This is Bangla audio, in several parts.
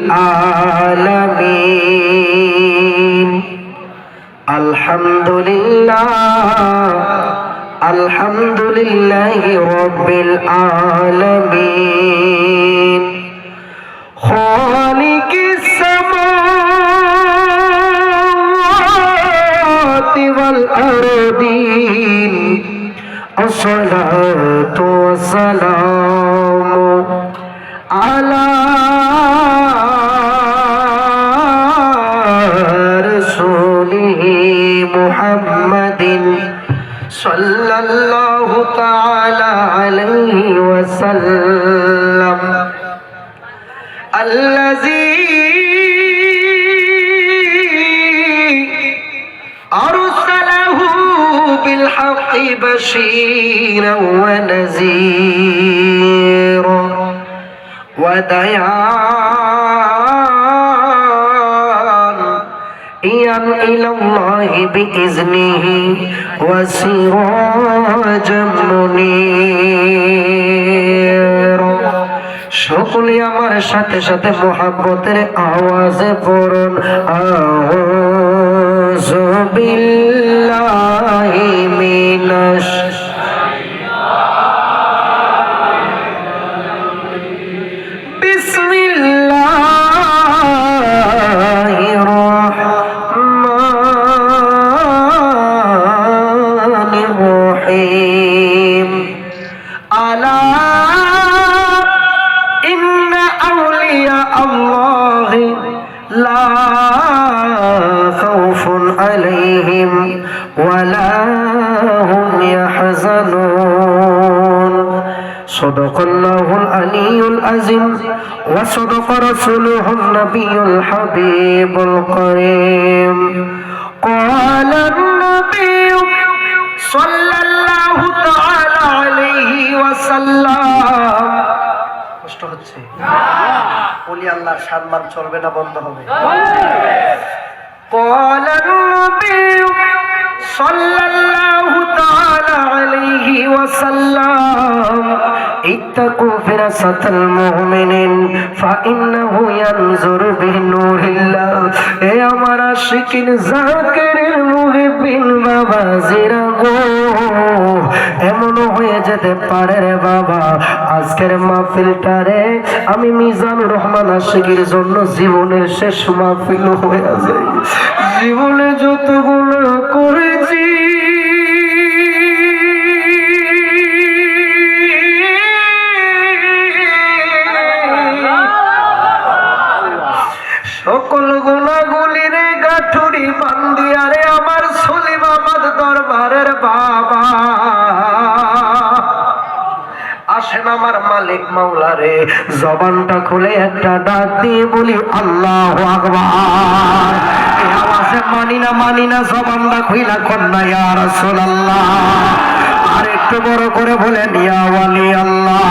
العالمين الحمد لله رب العالمين خالق السماوات والأرضين الصلاة والسلام على رسوله محمد صلى الله تعالى عليه وسلم الذي أرسله بالحق بشيرا ونذيرا وداعيا إلى الله بإذنه وسراجا منيرا সকলে আমার সাথে সাথে মুহাব্বতের আওয়াজে পড়ুন আউযু বিল্লাহি মিনাশ বিসমিল্লাহির রহমানির রহিম আলা الله لا خوف عليهم ولا هم يحزنون صدق الله العلي العظيم وصدق رسوله النبي الحبيب الكريم قال النبي صلى الله تعالى عليه وسلم কষ্ট হচ্ছে ওলি আল্লাহর সম্মান চলবে না বন্ধ হবে قال النبي صلى الله تعالى عليه وسلم اتقوا فراسة المؤمنين فإنه ينظر بنور الله এ আমার আশিকিন জাকিরিন মুহিবিন বাবাজিরা গো এমন হয়ে যেতে পারে রে বাবা আজকের মাহফিলটারে আমি মিজানুর রহমান আশিকির জন্য জীবনের শেষ মাহফিল হয়ে যায় জীবনে যতগুলো করেছি সকল গুণাগুলির গাঠুরি বান্দিয়ারে আমার সলিম আহমদ দরবারের বাবা আসেন আমার মালিক মাওলা রে জবানটা খুলে একটা ডাক দিয়ে বলি আল্লাহু আকবার এই আওয়াজে মানি না জবানটা খুইলা কন্যা ইয়া রাসূলুল্লাহ আর একটু বড় করে বলেন ইয়া ওয়ালি আল্লাহ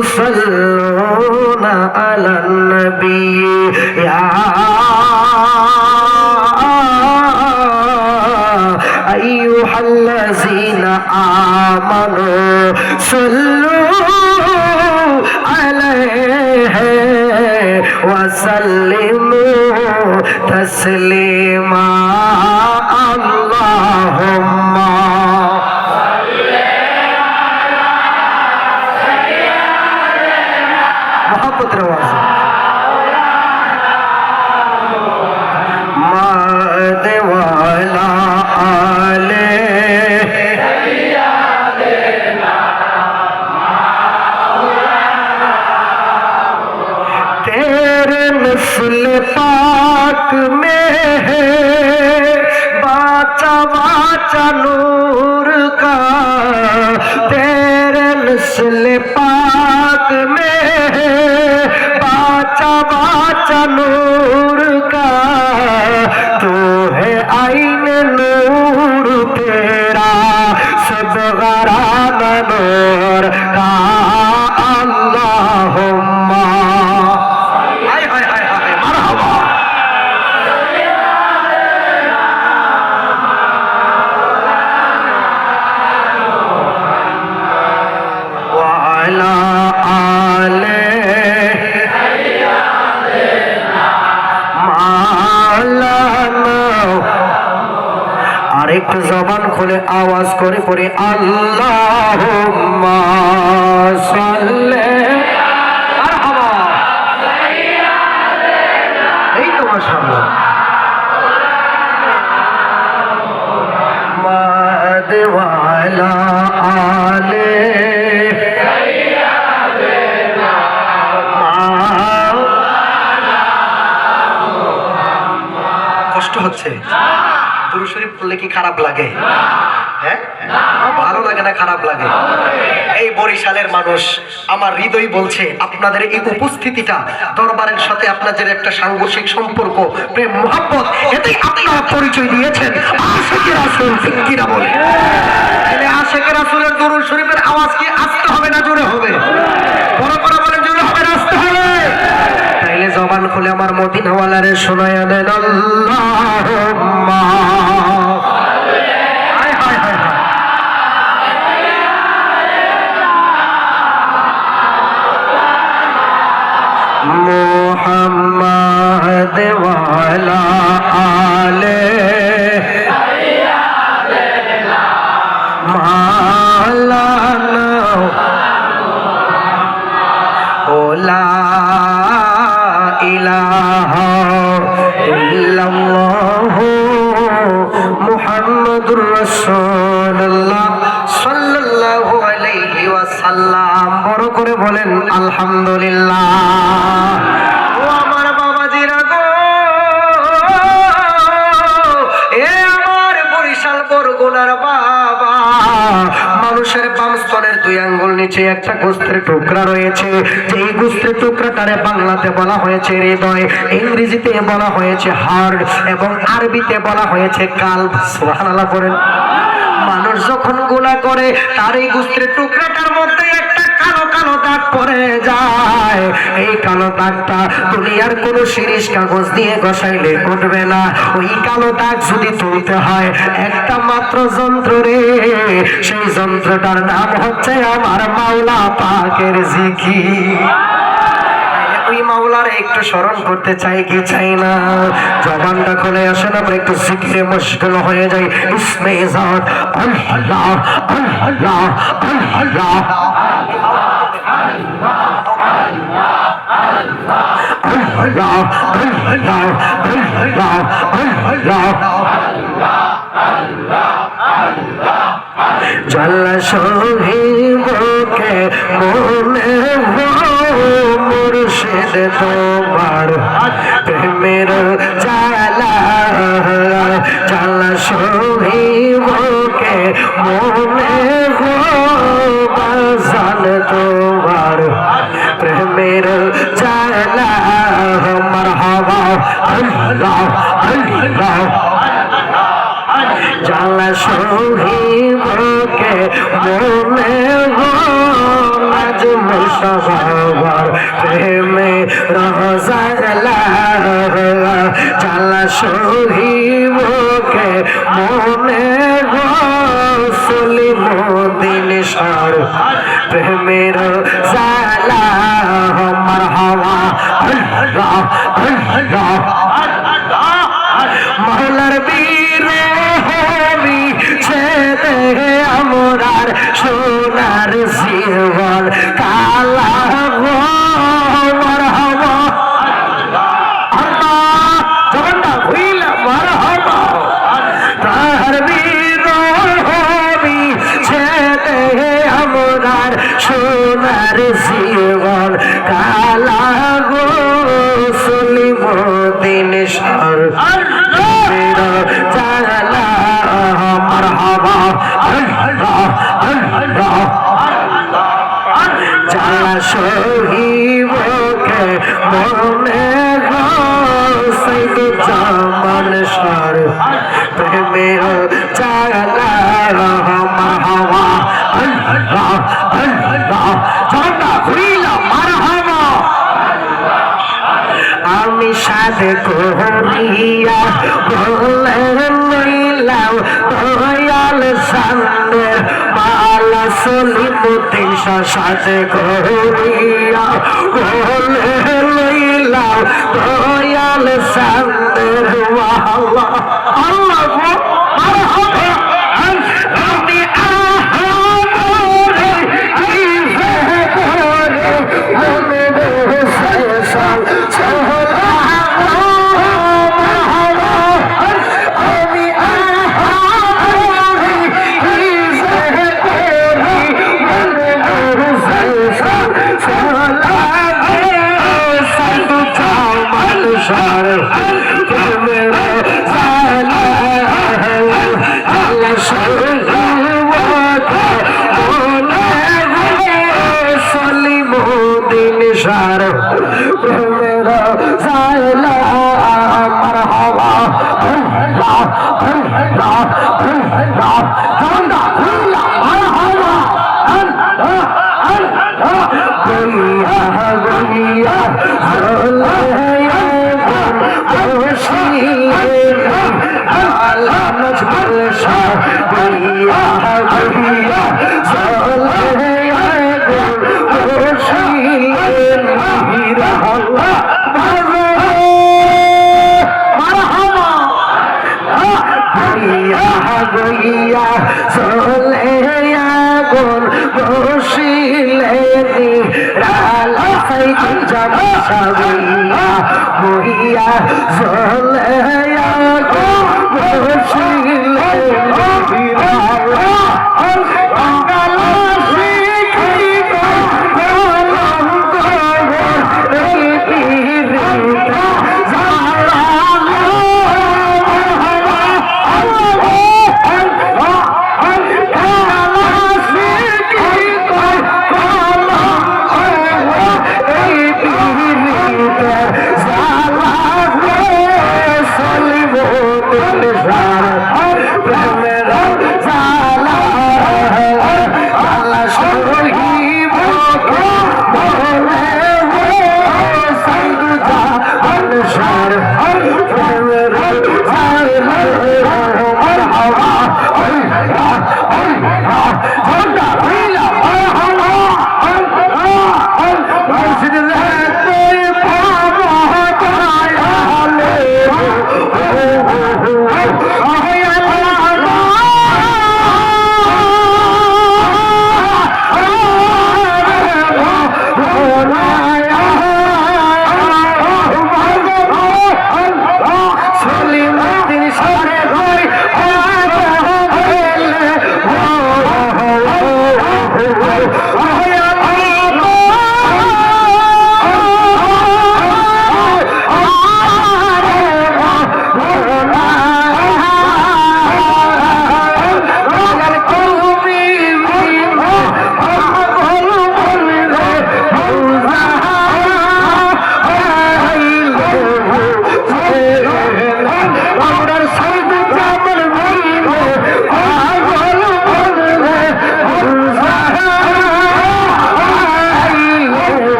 يصلون على النبي يا أيها الذين آمنوا صلوا عليه وسلموا تسليما اللهم पाक में बाचा नूर का तेरे नस्ल पाक में बाचा बाचा नूर का तू है आईन नूर तेरा सब घराना नूर का अल्लाहुम्मा हाय हाय हाय हाय मरहबा वाला आले मालाना আরেকটু জবান খুলে আওয়াজ করে পড়ে আল্লাহুম্মা সাল্লি মারহাবা এই তো মাশাআল্লাহ মাদ ওয়ালা আলে কষ্ট হচ্ছে দুরূদ শরীফ পড়লে কি খারাপ লাগে? হ্যাঁ, ভালো লাগে না খারাপ লাগে? এই বরিশালের মানুষ, আমার হৃদয় বলছে আপনাদের এই উপস্থিতিটা দরবারের সাথে আপনাদের একটা সাংঘর্ষিক সম্পর্ক, প্রেম, মোহাব্বত, এতেই আপনারা পরিচয় দিয়েছেন আশিকে রাসূল। ঠিক কিনা বলে? তাহলে আশিকে রাসূলের দুরূদ শরীফের আওয়াজ কি আসতে হবে না জোরে হবে? বড় করে বলেন জোরে হবে না আসতে হবে? তাইলে জবান খুলে আমার মদিনাওয়ালারে শোনায়া দেন আল্লাহুম্মা হায় হায় হায় হায় মুহাম্মাদ ওয়ালা আলে মাওলানা ওলা ইলাহা ইল্লাল্লাহু মুহাম্মাদুর রাসূলুল্লাহ সাল্লাল্লাহু আলাইহি ওয়াসাল্লাম। বড় করে বলেন আলহামদুলিল্লাহ। ও আমার বাবাজিরা গো, এ আমার বরিশাল বরগুনার বাবা, মানুষের বাম স্তনের দুই আঙ্গুল নিচে একটা গোস্তের টুকরা রয়েছে। যেই গোস্তের টুকরাটারে বাংলাতে বলা হয়েছে হৃদয়, ইংরেজিতে বলা হয়েছে হার্ট এবং আরবিতে বলা হয়েছে কালব। সুবহানাল্লাহ বলেন। মানুষ যখন গোলা করে তার এই গোস্তের টুকরাটার মধ্যে একটা কালো কালো দাগ পড়ে যায়। এই কালো দাগটা দুনিয়ার কোন শিরিষ কাগজ দিয়ে ঘষাইলে কটবে না। ওই কালো দাগ যদি তুলতে হয় একটা মাত্র যন্ত্র রে, সেই যন্ত্রটার নাম হচ্ছে আমার মাওলা পাকের জিকির। ওই মাওলারে একটু স্মরণ করতে চাই কি চাই না? জবানটা খুলে আসেন, আমরা একটু জিকিরে মশগুল হয়ে যাই। ইসমে জাত আল্লাহ আল্লাহ আল্লাহ জাল্লা শহীদকে মনে মুর্শিদ তোমার প্রেমের জালা, জাল্লা শহীদকে মনে বাজান তোমার প্রেমের জালা। মারহাবা আল্লাহ আল্লাহ জালা শহীদকে মনে আজ মুশাবার প্রেমে রহজালা, জালা শহীদকে মনে সলিমুদ্দিন সার প্রেমের জালা। মারহাবা আল্লাহ আল্লাহ মহলার বীরে হবি ছেদে আমরার সোনার জীবন কালা গো। মারহাবা আল্লাহ জগন্নাথ হইলা মারহাবা তার বীর হবি ছেদে আমরার সোনার জীবন কালা গো। সলিমুদ্দিন সার মেরা জালা। মারহাবা সহিবকে মনে সাইদ জামান সার প্রেমের চালা মারহাবা আল্লাহ আল্লাহ জানা ঘুরিলা মারহাবা আমি সাথে করিয়া বলেন নিলাম দয়াল সামনে মালা সলিমুদ্দিন সাথে করিয়া বলেন নিলাম দয়াল সামনে আল্লাহ আল্লাহ মারহাবা আমি আহারে কিসে করে মনে দেশাল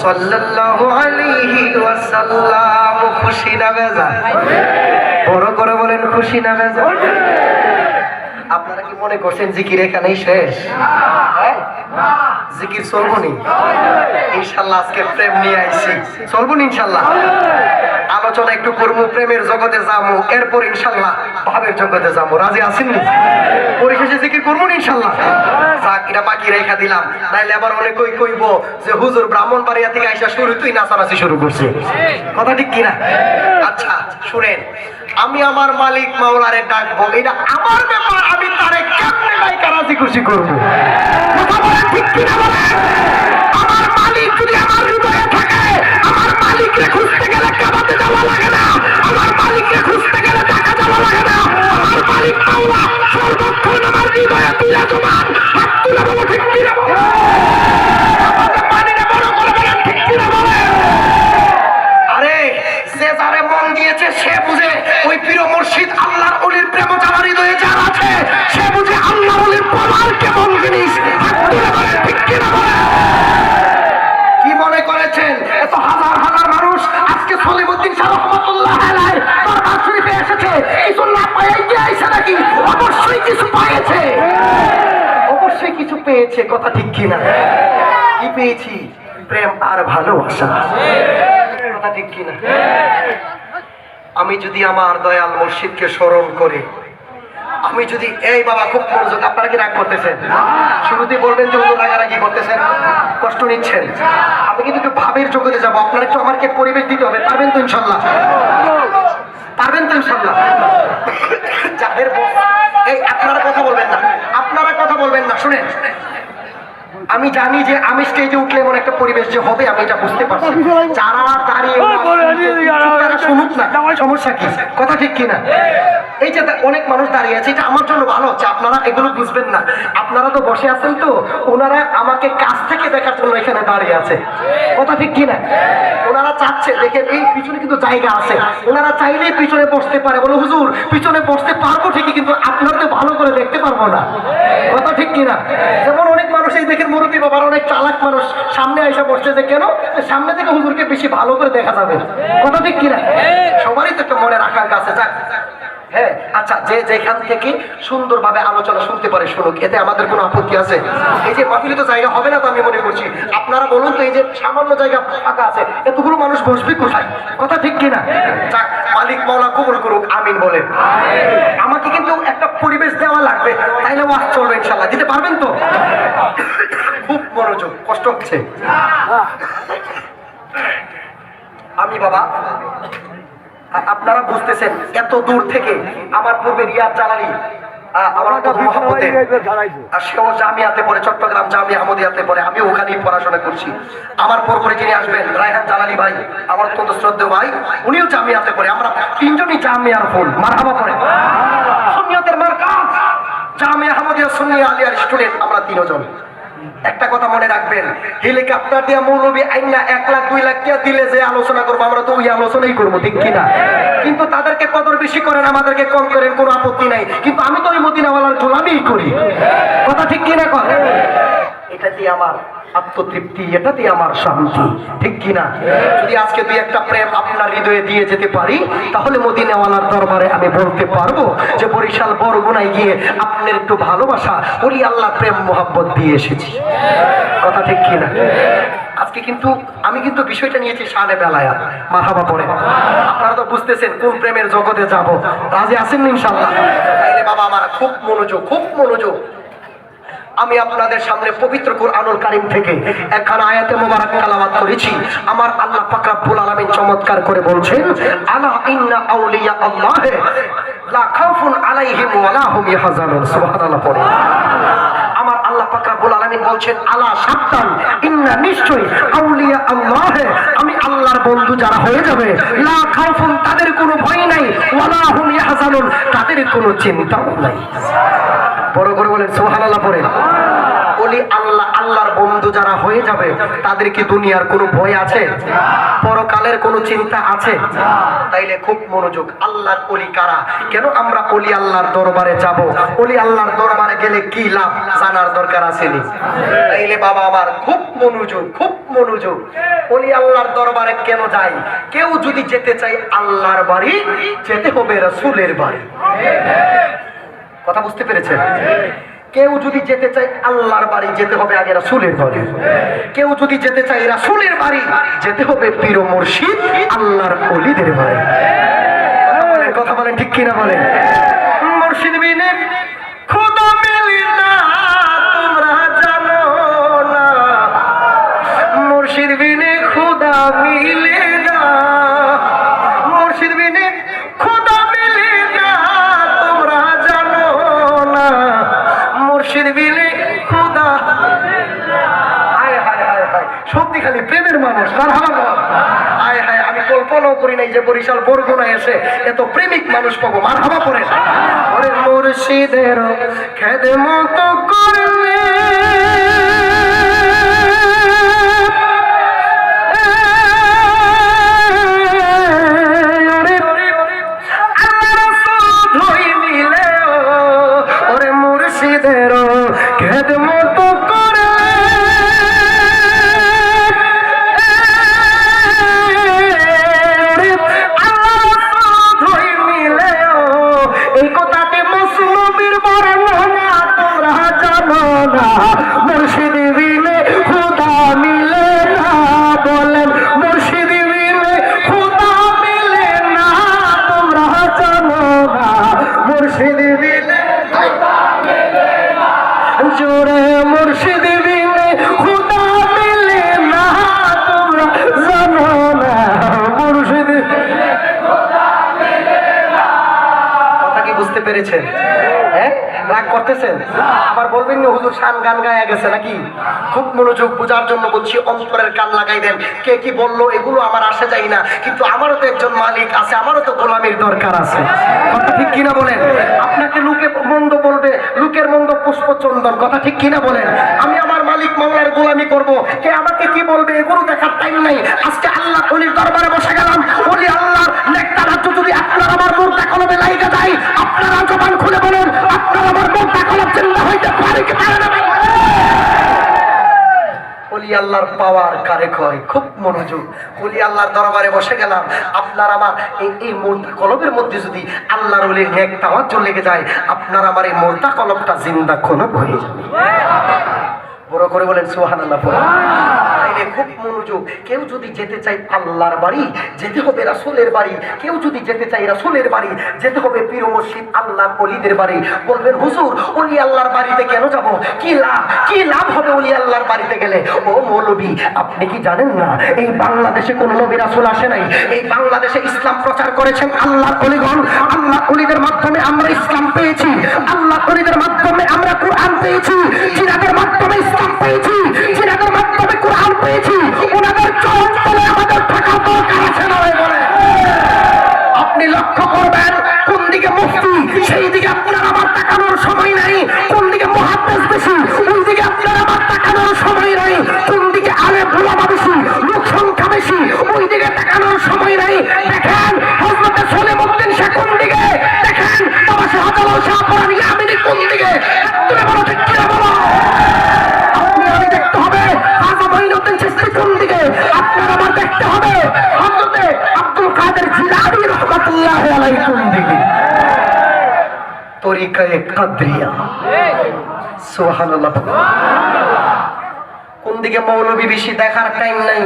সাল্লাল্লাহু আলাইহি ওয়াসাল্লাম। খুশি না বেজার? বড় করে বলেন খুশি না বেজার? আপনারা কি মনে করছেন জিকির এখানেই শেষ? জিকির চলবো নি ইনশাল্লাহ। আজকে প্রেম নিয়ে আইছি, চলবো নি ইনশাল্লাহ। আলোচনা একটু করবো, প্রেমের জগতে যাবো, এরপর ইনশাল্লাহ ভাবের জগতে যাবো। রাজি আছেন নি? পরিশেষে জিকির করবো নি ইনশাল্লাহ। যাক, এটা বাকি রেখা দিলাম, নাইলে আবার অনেকেই কইব যে হুজুর ব্রাহ্মণবাড়িয়া থেকে আইসা শুরুতেই নাচানাচি শুরু করছে। কথা ঠিক কিনা? আচ্ছা শুনেন, আমি আমার মালিক মাওলারে ডাকবো, এটা আমার ব্যাপার, আমি তারে কেমনে লাইকা রাজি খুশি করবো। কথা বলেন ঠিক কিনা বলেন? আমার মালিক যদি আমার হৃদয়ে থাকে, আমার মালিককে খুঁজতে গেলে কাবাতে যাওয়া লাগে না, আমার মালিককে খুঁজতে গেলে টাকা যাওয়া লাগে না। আমার মালিক মাওলা সর্বক্ষণ আমার হৃদয়ে বিরাজমান। হাত তুলে বলো ঠিক কিনা বলেন? আমাদের মানিনে বড় করে বলেন ঠিক কিনা বলেন? আরে যে যারে মন দিয়েছে সে বুঝে, ওই প্রিয় মুর্শিদ আল্লাহর ওলির প্রেম যার হৃদয়ে যার আছে, সে বুঝে আল্লাহর ওলির প্রমাণ কেমন জিনিস। হাত তুলে বলেন ঠিক কিনা বলেন? কি মনে করেছেন এত হাজার হাজার মানুষ আজকে সলিমুদ্দিন শাহ রহমাতুল্লাহ আলাইহি দরবার শরীফে এসেছে, কিছু না পাইয়ে কি আইছে নাকি? অবশ্যই কিছু পেয়েছে, অবশ্যই কিছু পেয়েছে। কথা ঠিক কিনা? কি পেয়েছি? প্রেম আর ভালোবাসা। কথা ঠিক কিনা? আমি যদি আমার দয়াল মুর্শিদকে স্মরণ করে, আমি যদি এই বাবা খুব মনোযোগ, আপনারা কি রাগ করতেছেন? শুরুতেই বলবেন যে হুজুর রাগারাগি করতেছেন, কষ্ট নিচ্ছেন। আমি কিন্তু একটু ভাবের জগতে যাবো, আপনারা একটু আমাকে পরিবেশ দিতে হবে। পারবেন তো ইনশাল্লাহ? পারবেন তো ইনশাল্লাহ? যাদের এই আপনারা কথা বলবেন না, আপনারা কথা বলবেন না। শুনেন, আমি জানি যে আমি স্টেজে উঠলে এমন একটা পরিবেশ যে হবে, আমি এটা বুঝতে পারছি। যারা দাঁড়িয়ে তারা শুনুক না, সমস্যা কি? কথা ঠিক কিনা? এই যে অনেক মানুষ দাঁড়িয়ে আছে, এটা আমার জন্য ভালো হচ্ছে। আপনারা এগুলো বুঝবেন না, আপনারা তো বসে আছেন, তো ওনারা আমাকে কাছ থেকে দেখার জন্য এখানে দাঁড়িয়ে আছে। কথা ঠিক কিনা? ওনারা চাচ্ছে, দেখেন এই পিছনে কিন্তু জায়গা আছে, ওনারা চাইলেই পিছনে বসতে পারে। বলো হুজুর পিছনে বসতে পারবো ঠিকই, কিন্তু আপনারা তো ভালো করে দেখতে পারবো না। কথা ঠিক কিনা? যেমন অনেক মানুষ এই দেখেন মুরব্বী বাবার, অনেক চালাক মানুষ সামনে এসে বসছে, যে কেন সামনে থেকে হুজুরকে বেশি ভালো করে দেখা যাবে। কথা ঠিক কিনা? সবারই তো একটা মনে রাখার কাছে। যাক, হ্যাঁ আচ্ছা, যে যেখান থেকে সুন্দরভাবে আলোচনা শুনতে পারে শুনুক, এতে আমাদের কোনো আপত্তি আছে? এই যে মাহফিলে তো জায়গা হবে না তো আমি মনে করছি, আপনারা বলুন তো, এই যে সামান্য জায়গা ফাঁকা আছে, এতগুলো মানুষ বসবে কোথায়? কথা ঠিক কিনা? যাক, মালিক মাওলা কবুল করুক, আমিন বলে। আমাকে কিন্তু একটা পরিবেশ দেওয়া লাগবে, তাইলে ওয়াজ চলবে ইনশাআল্লাহ। দিতে পারবেন তো? খুব মনোযোগ, কষ্ট হচ্ছে। আমি বাবা, আপনারা বুঝতেছেন, এত দূর থেকে আমার পূর্বে রিয়াদ জালালি, আমার মহব্বতে, আর সেও জামিয়াতে পড়ে, চট্টগ্রাম জামিয়া আহমদিয়াতে পড়ে, আমি ওখানেই পড়াশোনা করছি। আমার পরপরে যিনি আসবেন রায়হান জালালি ভাই, আমার অত্যন্ত শ্রদ্ধেয় ভাই, উনিও জামিয়াতে পড়ে। আমরা তিনজনই জামিয়ার ফুল, মারহাবা পড়ে। সুন্নিয়তের মার্কাজ জামিয়া আহমদিয়া সুন্নিয়া আলিয়ার স্টুডেন্ট আমরা তিনজন। একটা কথা মনে রাখবেন, হেলিকপ্টার দিয়ে মৌলবী আইনা 1 লাখ 2 লাখ টাকা দিলে যে আলোচনা করবো, আমরা তো ওই আলোচনাই করবো, ঠিক কিনা? কিন্তু তাদেরকে কদর বেশি করেন, আমাদেরকে কম করেন, কোনো আপত্তি নাই, কিন্তু আমি তো ওই মদিনাওয়ালার গোলামিই করি। কথা ঠিক কিনা? কথা, এটাতে আমার আত্মতৃপ্তি, এটাতে আমার শান্তি, ঠিক কিনা? যদি আজকে দুই একটা প্রেম আপনার হৃদয়ে দিয়ে যেতে পারি, তাহলে মদিনাওয়ালার দরবারে আমি বলতে পারবো যে বরিশাল বরগুনায় গিয়ে আপনার একটু ভালোবাসা, ওলি আল্লাহ প্রেম মোহাব্বত দিয়ে এসেছি। কথা ঠিক কিনা? আজকে কিন্তু আমি কিন্তু বিষয়টা নিয়েছি শানে বেলায়াত, মারহাবা পড়ে। আপনারা তো বুঝতেছেন কোন প্রেমের জগতে যাব। রাজি আছেন ইনশাআল্লাহ? তাইলে বাবা আমার খুব মনোযোগ, খুব মনোযোগ। আমি আপনাদের সামনে পবিত্র কুরআনুল কারীম থেকে একখানা আয়াতে মোবারক তেলাওয়াত করেছি। আমার আল্লাহ পাক রব্বুল আলামিন চমৎকার করে বলছেন, আলা ইন্না আউলিয়া আল্লাহ লা খাউফুন আলাইহিম ওয়া লা হুম ইয়াহজানুন। সুবহানাল্লাহ পড়ে। আমার আল্লাহ পাক রব্বুল আলামিন বলছেন, আলা সাবধান, ইন্না নিশ্চয়, আউলিয়া আল্লাহ, আমি আল্লাহর বন্ধু যারা হয়ে যাবে, লা খাউফুন, তাদের কোনো ভয় নাই, ওয়া লা হুম ইয়াহজানুন, তাদের কোনো চিন্তাও নাই। বড় করে বলেন সুবহানাল্লাহ পড়ে। ওলি আল্লাহ, আল্লাহর বন্ধু যারা হয়ে যাবে, তাদের কি দুনিয়ার কোনো ভয় আছে? পরকালের কোনো চিন্তা আছে? তাইলে খুব মনোযোগ, আল্লাহর ওলি কারা, কেন আমরা ওলি আল্লাহর দরবারে যাব, ওলি আল্লাহর দরবারে গেলে কি লাভ জানার দরকার আছে নি? তাইলে বাবা আমার খুব মনোযোগ, খুব মনোযোগ। ওলি আল্লাহর দরবারে কেন যাই? কেউ যদি যেতে চাই আল্লাহর বাড়ি, যেতে হবে রাসূলের বাড়ি। কথা বুঝতে পেরেছেন? কেউ যদি যেতে চায় আল্লাহর বাড়ি যেতে হবে আগে রাসূলের বাড়ি, কেউ যদি যেতে চায় রাসূলের বাড়ি যেতে হবে পীর মুর্শিদ আল্লাহর ওলিদের বাড়ি। কথা বলেন ঠিক কিনা বলেন? মুর্শিদ বিনে খোদা মিলে না তোমরা জানো না, মুর্শিদ বিনে খোদা মিলে না, মুর্শিদ বিনে খোদা মিলে না তোমরা জানো না, মুর্শিদ বিনে খোদা। হায় হায় হায় হায়, সত্যি খালি প্রেমের মানুষ। হায় হায়, আমি কল্পনাও করি নাই যে বরিশাল বরগুনা এসে এত প্রেমিক মানুষ পাবো। মারহাবা পড়ে ওরে মুর্শিদের খেদমত করলে ওরে মুর্শিদের খেদমত মুর্শিদ বিনে খোদা মিলে না, বলেন মুর্শিদ বিনে খোদা মিলে না তোমরা জানো না, মুর্শিদ বিনে খোদা মিলে না, জোরে মুর্শিদ বিনে খোদা মিলে না তোমরা জানো না, মুর্শিদ বিনে খোদা মিলে না। কথা কি বুঝতে পেরেছেন? হ্যাঁ, রাগ করতেছেন? আবার বলবেন না হুজুর শান গান গায়া গেছে নাকি? খুব মনোযোগ বোঝার জন্য বলছি, অন্তরের কান লাগাই দেন। কে কি বললো এগুলো আমার আসে যায় না, কিন্তু আমারও তো একজন মালিক আছে, আমারও তো গোলামির দরকার আছে। কথা ঠিক কিনা বলেন? আপনাকে লোকে মন্দ বলবে, লোকের মন্দ পুষ্পচন্দন। কথা ঠিক কিনা বলেন? আমি আমার মালিক মাওলার গোলামি করব, কে আমাকে কি বলবে এগুলো দেখার টাইম নাই। আজকে আল্লাহ ওলির দরবারে বসে গেলাম, ওলি আল্লাহর নেকটা রাজ্য যদি আপনার আমার মুর্দা কলমে লাইগা যায়, আপনারা জবান খুলে বলেন আপনার আমার মুর্দা কলম জিন্দা হইতে পারে কি পারে না? ওলি আল্লাহর পাওয়ার কারে কয়? খুব মনোযোগ। ওলি আল্লাহর দরবারে বসে গেলাম, আপনার আমার এই মুর্দা কলমের মধ্যে যদি আল্লাহর ওলির নেক তাওয়াজ্জুহ লেগে যায়, আপনার আমার এই মুর্দা কলমটা জিন্দা কলম হয়ে যাবে। বড় করে বলেন সুবহানাল্লাহ। তাইলে খুব মনোযোগ। কেউ যদি যেতে চাই আল্লাহর বাড়ি যেতে হবে রাসূলের বাড়ি, কেউ যদি যেতে চাই রাসূলের বাড়ি যেতে হবে পীর মুর্শিদ আল্লাহর ওলিদের বাড়ি। বলবেন হুজুর ওলি আল্লাহর বাড়িতে কেন যাব? কি লাভ, কি লাভ হবে ওলি আল্লাহর বাড়িতে গেলে? ও মৌলবী, আপনি কি জানেন না এই বাংলাদেশে কোন নবী রাসূল আসে নাই? এই বাংলাদেশে ইসলাম প্রচার করেছেন আল্লাহর ওলিগণ। আল্লাহ ওলিদের মাধ্যমে আমরা ইসলাম পেয়েছি, আল্লাহ ওলিদের মাধ্যমে আমরা কোরআন পেয়েছি, জিনাদের মাধ্যমে ইসলাম পেয়েছি, জিনাদের মাধ্যমে কোরআন পেয়েছি। ওনাদের চরণ তলে আমাদের থাকা দরকার আছে না? বলে আপনি লক্ষ্য করবেন কোন দিকে মুফতি সেই দিকে আপনার আমার তাকানোর সময় নাই, কোন দিকে মুহাদ্দিস বেশি ওই দিকে আপনার আমার তাকানোর সময় নাই, কোন দিকে আলেম ওলামা বেশি লোক সংখ্যা বেশি ওই দিকে তাকানোর সময় নাই। দেখেন হযরত সলিমউদ্দিন শাহ কোন দিকে, দেখেন বাবা শাহজালাল শাহ পরানি আমিনী কোন দিকে। তুমি বলো ঠিক কি বলো? আপনি আমি দেখতে হবে খাজা মঈনুদ্দিন চিশতি কোন দিকে, আপনার আমার দেখতে হবে হযরত আব্দুল কাদের জিলানী রাহমাতুল্লাহ আলাইহি কোন দিকে। তরিকায়ে কাদরিয়া সুবহানাল্লাহ। কোন দিকে মৌলবী বেশি দেখার টাইম নাই,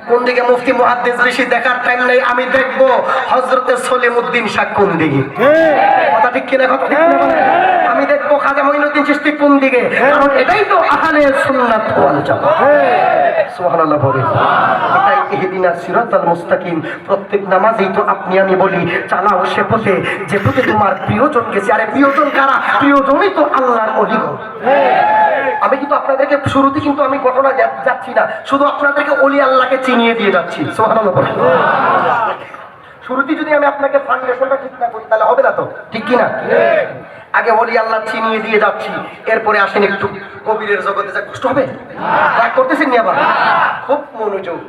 কোন দিকে মুফতি মুহাদ্দিস বেশি দেখার টাইম নাই। আমি দেখব হযরত সলিমউদ্দিন শাহ কোন দিকে। কথা ঠিক কিনা? কথা ঠিক কিনা? আমি দেখব খাজা মঈনুদ্দিন চিশতি কোন দিকে, কারণ এটাই তো আহলে সুন্নাত ওয়াল জামাত। সুবহানাল্লাহ বলে এটাই ইহদিনাস সিরাতাল মুস্তাকিম। প্রত্যেক নামাজেই তো আপনি আমি বলি চালাও সে পথে যে পথে তোমার প্রিয়জন গেছে। আরে প্রিয়জন কারা? প্রিয়জনই তো আল্লাহর ওলিগণ। আমি কিন্তু আপনাদেরকে শুরুতে কিন্তু আমি ঘটনা যাচ্ছি না, শুধু আপনাদেরকে ওলি আল্লাহকে চিনিয়ে দিয়ে যাচ্ছি। সুবহানাল্লাহ বলে শুরুতে যদি আমি আপনাকে ফাউন্ডেশনটা ঠিক না করি তাহলে হবে না তো, ঠিক কি না? আগে ওলি আল্লাহ চিনিয়ে দিয়ে যাচ্ছি, এরপরে আসেন একটু কবিরের জগতে। যা কষ্ট হবে রাগ করতেছেন নি? আবার খুব মনোযোগ।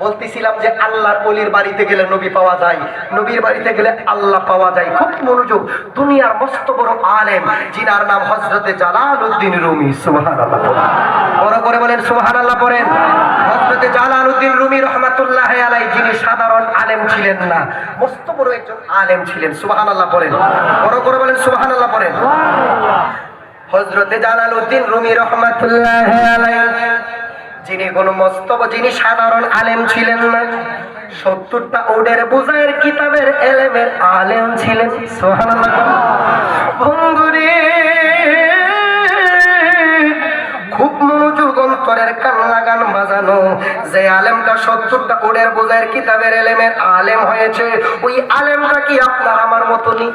বলতেছিলাম যে আল্লাহর ওলির বাড়িতে গেলে নবী পাওয়া যায়, নবীর বাড়িতে গেলে আল্লাহ পাওয়া যায়। খুব মনোযোগ। দুনিয়ার মস্ত বড় আলেম যিনার নাম হযরতে জালালউদ্দিন রুমি। সুবহানাল্লাহ। বড় করে বলেন সুবহানাল্লাহ পড়েন। হযরতে জালালউদ্দিন রুমি রাহমাতুল্লাহি আলাইহি যিনি সাধারণ আলেম ছিলেন না, মস্ত বড় একজন আলেম ছিলেন। সুবহানাল্লাহ পড়েন। বড় করে বলেন সুবহানাল্লাহ পড়েন। হযরতে জালালউদ্দিন রুমি রহমাতুল্লাহ আলাইহি, যিনি কোনো মস্তব, যিনি সাধারণ আলেম ছিলেন না, 70টা ওডের বোঝায়ের কিতাবের এলেমের আলেম ছিলেন। সুবহানাল্লাহ। বন্ধুরে, খুব মনোযোগ অন্তরের কান লাগান বাজানো, যে আলেমটা 70টা ওডের বোঝায়ের কিতাবের এলেমের আলেম হয়েছে, ওই আলেমটা কি আপনার আমার মতনই?